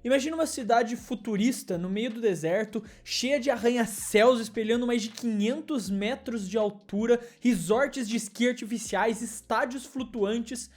Imagina uma cidade futurista no meio do deserto, cheia de arranha-céus espelhando mais de 500 metros de altura, resorts de esqui artificiais, estádios flutuantes,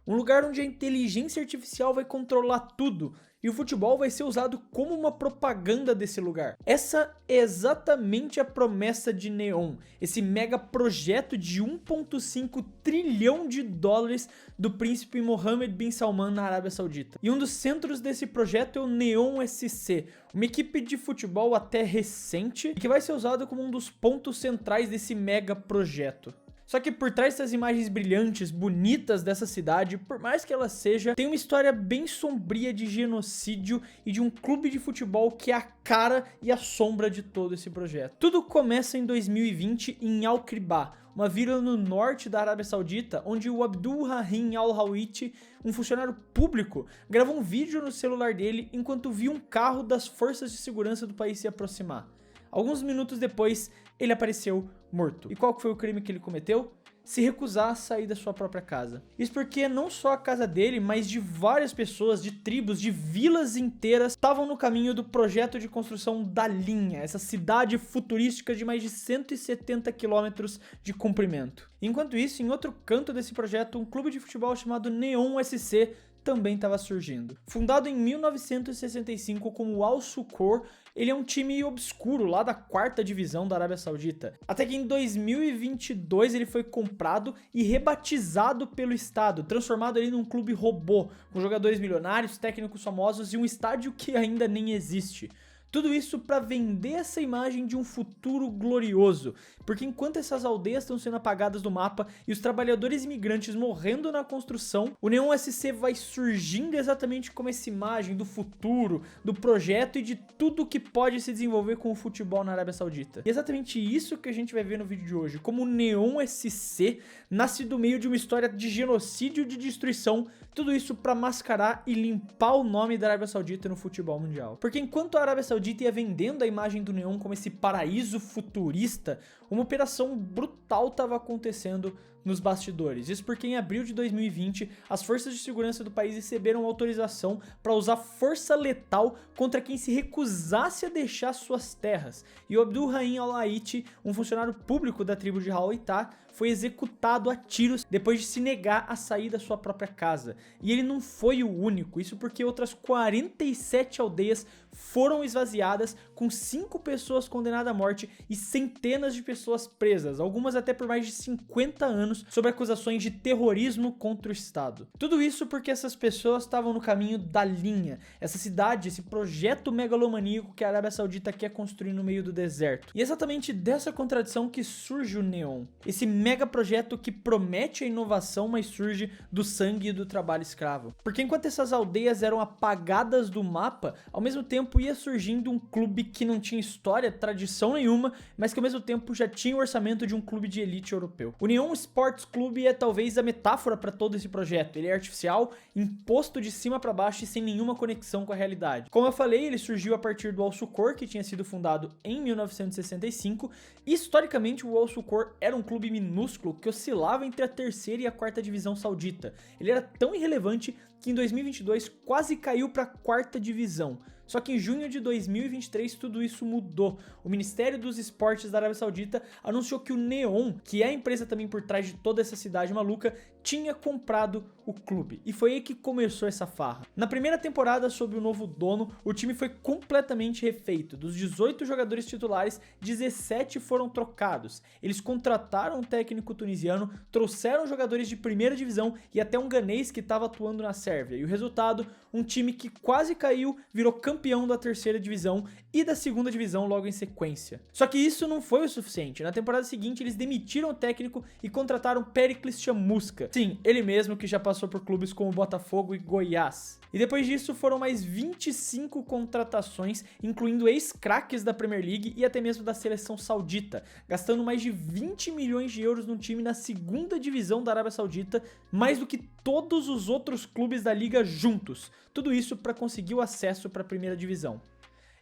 um lugar onde a inteligência artificial vai controlar tudo e o futebol vai ser usado como uma propaganda desse lugar. Essa é exatamente a promessa de Neom, esse mega projeto de 1,5 trilhão de dólares do príncipe Mohammed bin Salman na Arábia Saudita. E um dos centros desse projeto é o Neom SC, uma equipe de futebol até recente que vai ser usado como um dos pontos centrais desse mega projeto. Só que por trás dessas imagens brilhantes, bonitas dessa cidade, por mais que ela seja, tem uma história bem sombria de genocídio e de um clube de futebol que é a cara e a sombra de todo esse projeto. Tudo começa em 2020 em Al-Kribah, uma vila no norte da Arábia Saudita, onde o Abdul Rahim Al-Hawiti, um funcionário público, gravou um vídeo no celular dele enquanto via um carro das forças de segurança do país se aproximar. Alguns minutos depois, ele apareceu morto. E qual foi o crime que ele cometeu? Se recusar a sair da sua própria casa. Isso porque não só a casa dele, mas de várias pessoas, de tribos, de vilas inteiras estavam no caminho do projeto de construção da Linha, essa cidade futurística de mais de 170 quilômetros de comprimento. Enquanto isso, em outro canto desse projeto, um clube de futebol chamado Neom SC também estava surgindo. Fundado em 1965 como Al Sukor, ele é um time obscuro lá da 4ª divisão da Arábia Saudita. Até que em 2022 ele foi comprado e rebatizado pelo Estado, transformado ali num clube robô, com jogadores milionários, técnicos famosos e um estádio que ainda nem existe. Tudo isso para vender essa imagem de um futuro glorioso, porque enquanto essas aldeias estão sendo apagadas do mapa e os trabalhadores imigrantes morrendo na construção, o Neom SC vai surgindo exatamente como essa imagem do futuro, do projeto e de tudo que pode se desenvolver com o futebol na Arábia Saudita. E exatamente isso que a gente vai ver no vídeo de hoje, como o Neom SC nasce do meio de uma história de genocídio e de destruição, tudo isso para mascarar e limpar o nome da Arábia Saudita no futebol mundial. Porque enquanto a Arábia Saudita ia vendendo a imagem do Neom como esse paraíso futurista, uma operação brutal estava acontecendo nos bastidores. Isso porque em abril de 2020, as forças de segurança do país receberam autorização para usar força letal contra quem se recusasse a deixar suas terras. E o Abdul Rahim Al-Hawiti, um funcionário público da tribo de Hawita, foi executado a tiros depois de se negar a sair da sua própria casa. E ele não foi o único, isso porque outras 47 aldeias foram esvaziadas, com 5 pessoas condenadas à morte e centenas de pessoas presas, algumas até por mais de 50 anos, sob acusações de terrorismo contra o Estado. Tudo isso porque essas pessoas estavam no caminho da Linha, essa cidade, esse projeto megalomaníaco que a Arábia Saudita quer construir no meio do deserto. E é exatamente dessa contradição que surge o Neom, esse mega projeto que promete a inovação, mas surge do sangue e do trabalho escravo. Porque enquanto essas aldeias eram apagadas do mapa, ao mesmo tempo ia surgindo um clube que não tinha história, tradição nenhuma, mas que ao mesmo tempo já tinha o orçamento de um clube de elite europeu. O Neom Sports Clube é talvez a metáfora para todo esse projeto. Ele é artificial, imposto de cima para baixo e sem nenhuma conexão com a realidade. Como eu falei, ele surgiu a partir do Al Sukor, que tinha sido fundado em 1965, e historicamente o Al Sukor era um clube minúsculo que oscilava entre a 3ª e a 4ª divisão saudita. Ele era tão irrelevante que em 2022 quase caiu para a 4ª divisão. Só que em junho de 2023 tudo isso mudou. O Ministério dos Esportes da Arábia Saudita anunciou que o Neom, que é a empresa também por trás de toda essa cidade maluca, tinha comprado o clube. E foi aí que começou essa farra. Na primeira temporada, sob o novo dono, o time foi completamente refeito. Dos 18 jogadores titulares, 17 foram trocados. Eles contrataram um técnico tunisiano, trouxeram jogadores de primeira divisão e até um ganês que estava atuando na Sérvia. E o resultado, um time que quase caiu, virou campeão da 3ª divisão e da 2ª divisão logo em sequência. Só que isso não foi o suficiente. Na temporada seguinte, eles demitiram o técnico e contrataram Pericles Chamusca. Sim, ele mesmo que já passou por clubes como Botafogo e Goiás. E depois disso foram mais 25 contratações, incluindo ex-craques da Premier League e até mesmo da seleção saudita, gastando mais de 20 milhões de euros num time na 2ª divisão da Arábia Saudita, mais do que todos os outros clubes da liga juntos. Tudo isso para conseguir o acesso para a primeira divisão.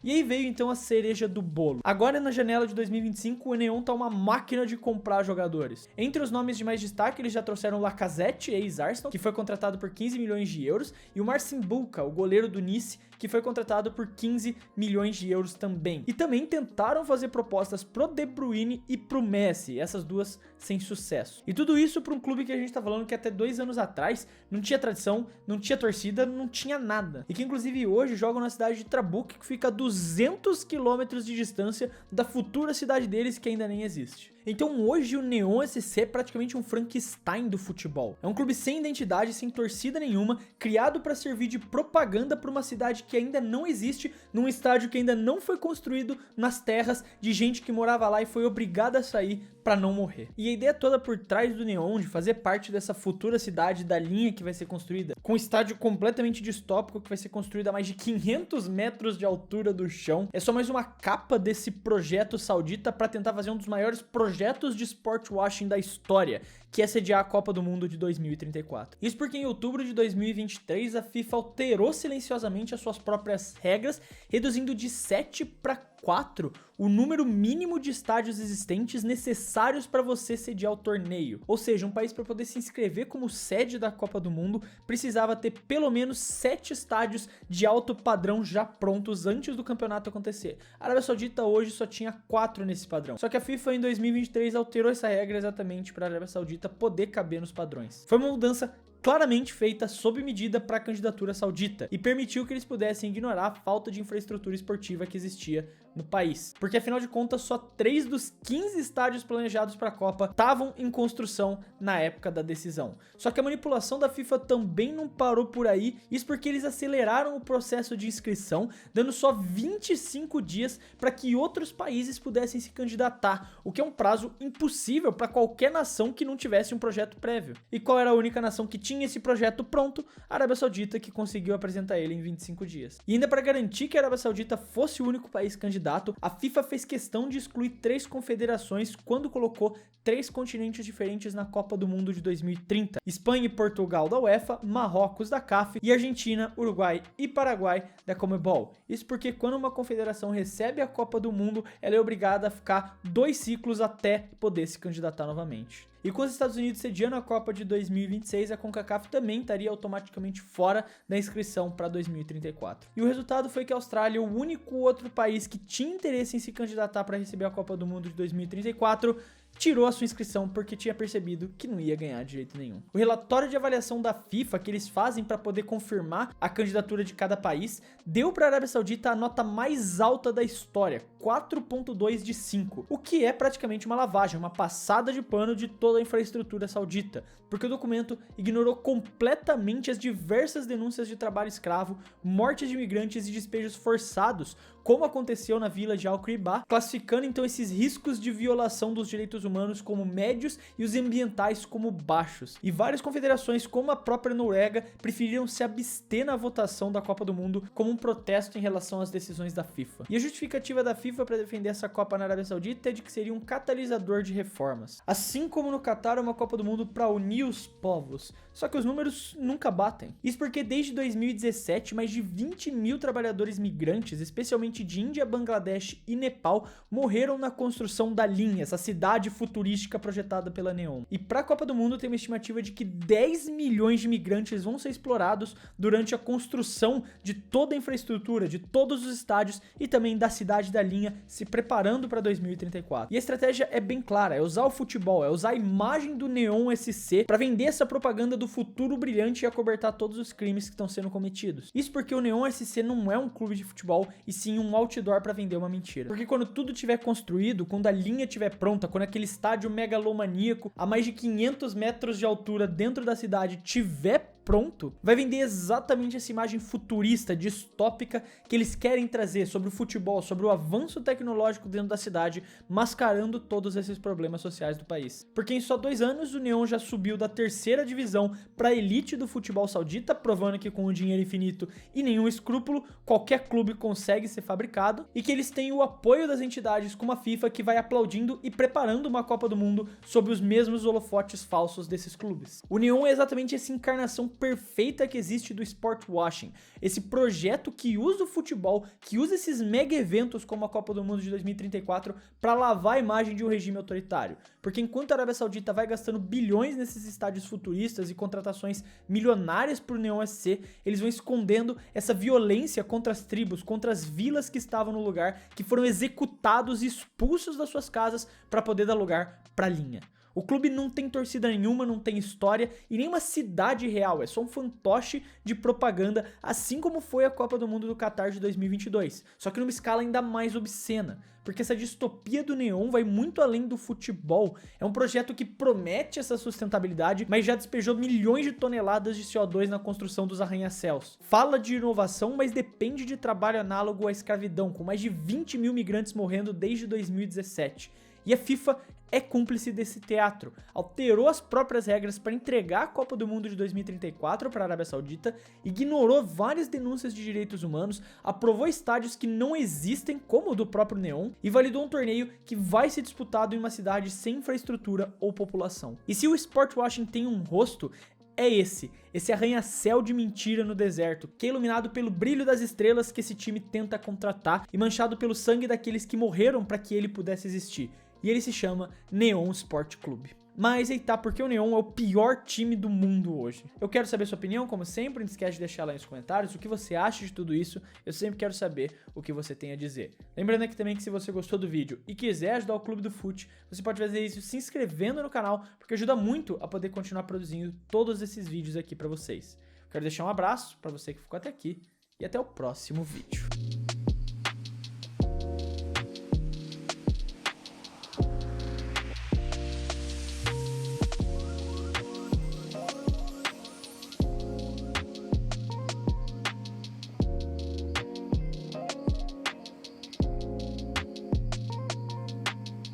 E aí veio então a cereja do bolo. Agora na janela de 2025 o Neom tá uma máquina de comprar jogadores. Entre os nomes de mais destaque eles já trouxeram Lacazette, ex-Arsenal, que foi contratado por 15 milhões de euros, e o Marcin Bulka, o goleiro do Nice, que foi contratado por 15 milhões de euros também. E também tentaram fazer propostas pro De Bruyne e pro Messi, essas duas sem sucesso. E tudo isso para um clube que a gente tá falando que até 2 anos atrás não tinha tradição, não tinha torcida, não tinha nada. E que inclusive hoje jogam na cidade de Trabuc, que fica a 200 quilômetros de distância da futura cidade deles, que ainda nem existe. Então hoje o Neon SC é praticamente um Frankenstein do futebol. É um clube sem identidade, sem torcida nenhuma, criado para servir de propaganda para uma cidade que ainda não existe, num estádio que ainda não foi construído nas terras de gente que morava lá e foi obrigada a sair para não morrer. E a ideia toda por trás do Neon de fazer parte dessa futura cidade da linha que vai ser construída, com um estádio completamente distópico que vai ser construído a mais de 500 metros de altura do chão, é só mais uma capa desse projeto saudita para tentar fazer um dos maiores projetos de sport washing da história, que é sediar a Copa do Mundo de 2034. Isso porque em outubro de 2023 a FIFA alterou silenciosamente as suas próprias regras, reduzindo de 7 para 4 o número mínimo de estádios existentes necessários para você sediar o torneio. Ou seja, um país para poder se inscrever como sede da Copa do Mundo precisava ter pelo menos 7 estádios de alto padrão já prontos antes do campeonato acontecer. A Arábia Saudita hoje só tinha 4 nesse padrão. Só que a FIFA em 2023 alterou essa regra exatamente para a Arábia Saudita poder caber nos padrões. Foi uma mudança claramente feita sob medida para a candidatura saudita e permitiu que eles pudessem ignorar a falta de infraestrutura esportiva que existia no país. Porque afinal de contas, só 3 dos 15 estádios planejados para a Copa estavam em construção na época da decisão. Só que a manipulação da FIFA também não parou por aí, isso porque eles aceleraram o processo de inscrição, dando só 25 dias para que outros países pudessem se candidatar, o que é um prazo impossível para qualquer nação que não tivesse um projeto prévio. E qual era a única nação que tinha esse projeto pronto? A Arábia Saudita, que conseguiu apresentar ele em 25 dias. E ainda para garantir que a Arábia Saudita fosse o único país candidato, a FIFA fez questão de excluir 3 confederações quando colocou 3 continentes diferentes na Copa do Mundo de 2030. Espanha e Portugal da UEFA, Marrocos da CAF e Argentina, Uruguai e Paraguai da Conmebol. Isso porque quando uma confederação recebe a Copa do Mundo, ela é obrigada a ficar 2 ciclos até poder se candidatar novamente. E com os Estados Unidos sediando a Copa de 2026, a CONCACAF também estaria automaticamente fora da inscrição para 2034. E o resultado foi que a Austrália, o único outro país que tinha interesse em se candidatar para receber a Copa do Mundo de 2034, tirou a sua inscrição porque tinha percebido que não ia ganhar de jeito nenhum. O relatório de avaliação da FIFA que eles fazem para poder confirmar a candidatura de cada país deu para a Arábia Saudita a nota mais alta da história, 4.2 de 5, o que é praticamente uma lavagem, uma passada de pano de toda a infraestrutura saudita, porque o documento ignorou completamente as diversas denúncias de trabalho escravo, mortes de imigrantes e despejos forçados, como aconteceu na vila de Al-Quribah, classificando então esses riscos de violação dos direitos humanos como médios e os ambientais como baixos. E várias confederações, como a própria Noruega, preferiram se abster na votação da Copa do Mundo como um protesto em relação às decisões da FIFA. E a justificativa da FIFA para defender essa Copa na Arábia Saudita é de que seria um catalisador de reformas. Assim como no Catar é uma Copa do Mundo para unir os povos. Só que os números nunca batem. Isso porque desde 2017, mais de 20 mil trabalhadores migrantes, especialmente de Índia, Bangladesh e Nepal, morreram na construção da linha, essa cidade futurística projetada pela Neon. E para a Copa do Mundo tem uma estimativa de que 10 milhões de migrantes vão ser explorados durante a construção de toda a infraestrutura, de todos os estádios e também da cidade da linha, se preparando para 2034. E a estratégia é bem clara, é usar o futebol, é usar a imagem do Neon SC para vender essa propaganda do futuro brilhante e acobertar todos os crimes que estão sendo cometidos. Isso porque o Neon SC não é um clube de futebol e sim um outdoor para vender uma mentira. Porque quando tudo estiver construído, quando a linha estiver pronta, quando aquele estádio megalomaníaco a mais de 500 metros de altura dentro da cidade tiver pronto, vai vender exatamente essa imagem futurista, distópica que eles querem trazer sobre o futebol, sobre o avanço tecnológico dentro da cidade, mascarando todos esses problemas sociais do país. Porque em só 2 anos o Neon já subiu da 3ª divisão para a elite do futebol saudita, provando que com o dinheiro infinito e nenhum escrúpulo, qualquer clube consegue ser fabricado, e que eles têm o apoio das entidades como a FIFA, que vai aplaudindo e preparando uma Copa do Mundo sob os mesmos holofotes falsos desses clubes. O Neon é exatamente essa encarnação perfeita que existe do sport washing. Esse projeto que usa o futebol, que usa esses mega eventos como a Copa do Mundo de 2034 para lavar a imagem de um regime autoritário. Porque enquanto a Arábia Saudita vai gastando bilhões nesses estádios futuristas e contratações milionárias pro Neon SC, eles vão escondendo essa violência contra as tribos, contra as vilas que estavam no lugar, que foram executados e expulsos das suas casas para poder dar lugar pra linha. O clube não tem torcida nenhuma, não tem história e nenhuma cidade real, é só um fantoche de propaganda, assim como foi a Copa do Mundo do Qatar de 2022, só que numa escala ainda mais obscena, porque essa distopia do Neon vai muito além do futebol, é um projeto que promete essa sustentabilidade, mas já despejou milhões de toneladas de CO2 na construção dos arranha-céus. Fala de inovação, mas depende de trabalho análogo à escravidão, com mais de 20 mil migrantes morrendo desde 2017. E a FIFA é cúmplice desse teatro, alterou as próprias regras para entregar a Copa do Mundo de 2034 para a Arábia Saudita, ignorou várias denúncias de direitos humanos, aprovou estádios que não existem, como o do próprio Neon, e validou um torneio que vai ser disputado em uma cidade sem infraestrutura ou população. E se o sport washing tem um rosto, é esse arranha-céu de mentira no deserto, que é iluminado pelo brilho das estrelas que esse time tenta contratar e manchado pelo sangue daqueles que morreram para que ele pudesse existir. E ele se chama Neon Sport Clube. Mas eita, porque o Neon é o pior time do mundo hoje? Eu quero saber sua opinião, como sempre, não esquece de deixar lá nos comentários o que você acha de tudo isso, eu sempre quero saber o que você tem a dizer. Lembrando aqui também que se você gostou do vídeo e quiser ajudar o Clube do Fute, você pode fazer isso se inscrevendo no canal, porque ajuda muito a poder continuar produzindo todos esses vídeos aqui pra vocês. Eu quero deixar um abraço pra você que ficou até aqui e até o próximo vídeo.